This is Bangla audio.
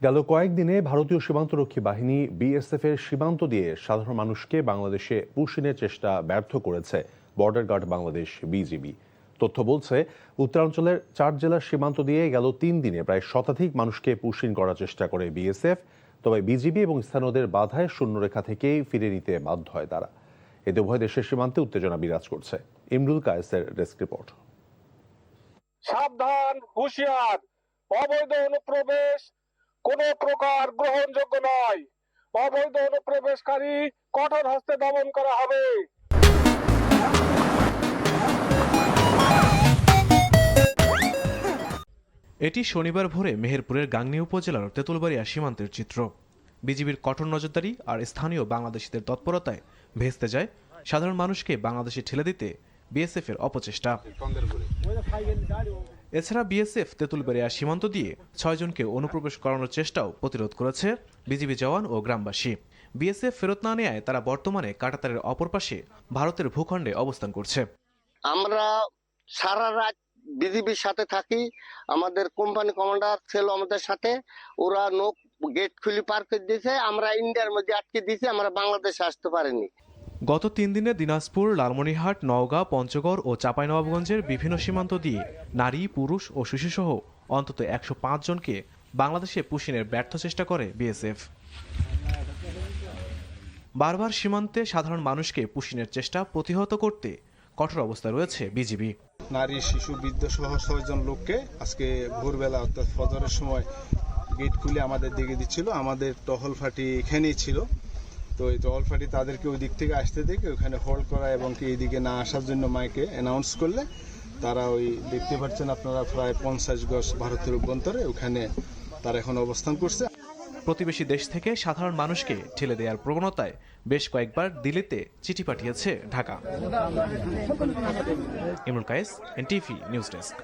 গেল কয়েকদিনে ভারতীয় সীমান্তরক্ষী বাহিনী বিএসএফ এর সীমান্ত দিয়ে সাধারণ মানুষকে বাংলাদেশে পুশিনের চেষ্টা ব্যর্থ করেছে বর্ডার গার্ড বাংলাদেশ বিজিবি। তথ্য বলছে, উত্তরাঞ্চলের 4 জেলার সীমান্ত দিয়ে গেল 3 দিনে প্রায় শতাধিক মানুষকে পুশিন করার চেষ্টা করে বিএসএফ। তবে বিজিবি এবং স্থানীয়দের বাধায় শূন্যরেখা থেকেই ফিরে নিতে বাধ্য হয় তারা। এতে উভয় দেশের সীমান্তে উত্তেজনা বিরাজ করছে। ইমরুল কায়েসের ডেস্ক রিপোর্ট। সাবধান, হুঁশিয়ার, অবৈধ অনুপ্রবেশ কোনো প্রকার গ্রহণযোগ্য নয়। অবৈধ অনুপ্রবেশকারী কঠোর হস্তে দমন করা হবে। এটি শনিবার ভোরে মেহেরপুরের গাংনী উপজেলার তেঁতুলবাড়িয়া সীমান্তের চিত্র। বিজিবির কঠোর নজরদারি আর স্থানীয় বাংলাদেশিদের তৎপরতায় ভেস্তে যায় সাধারণ মানুষকে বাংলাদেশে ঠেলে দিতে বিএসএফ এর অপচেষ্টা। এছাড়া বিএসএফ তেঁতুলবাড়িয়া সীমান্ত দিয়ে 6 জনকে অনুপ্রবেশ করানোর চেষ্টাও প্রতিরোধ করেছে বিজিবি জওয়ান ও গ্রামবাসী। বিএসএফ ফেরত না নেয় তারা বর্তমানে কাঁটাতারের অপর পাশে ভারতের ভূখণ্ডে অবস্থান করছে। আমরা সারা রাত বিজিবির সাথে থাকি, আমাদের কোম্পানি কমান্ডার ছিল আমাদের সাথে। ওরা নৌক গেট খুলে পার করে দিয়েছে, আমরা ইন্ডিয়ার মধ্যে আটকে দিয়েছি, আমরা বাংলাদেশে আসতে পারিনি। গত 3 দিনে দিনাজপুর, লালমনিরহাট, নওগাঁ, পঞ্চগড় ও চাঁপাইনবাবগঞ্জের বিভিন্ন সীমান্ত দিয়ে নারী, পুরুষ ও শিশুসহ অন্তত 105 জনকে বাংলাদেশে পুশিনের ব্যর্থ চেষ্টা করে বিএসএফ। বারবার সীমান্তে সাধারণ মানুষকে পুশিনের চেষ্টা প্রতিহত করতে কঠোর অবস্থায় রয়েছে বিজিবি। নারী, শিশু, বৃদ্ধ সহ 6 জন লোককে আজকে ভোরবেলা অর্থাৎ ফজরের সময় গেট খুলে আমাদের দিকে দিচ্ছিল। আমাদের টহল ফাঁটি এখানেই ছিল, তো এই টহল ফাঁটি তাদেরকে ওই দিক থেকে আসতে দেখে ওখানে হোল্ড করা এবং কি এইদিকে না আসার জন্য মাইকে অ্যানাউন্স করলে তারা ওই দেখতে পাচ্ছেন আপনারা প্রায় 50 গজ ভারতের অভ্যন্তরে ওখানে তারা এখন অবস্থান করছে। প্রতিবেশী দেশ থেকে সাধারণ মানুষকে ঠেলে দেওয়ার প্রবণতায় বেশ কয়েকবার দিল্লিতে চিঠি পাঠিয়েছে Dhaka. Imrul Kayes, NTV news desk.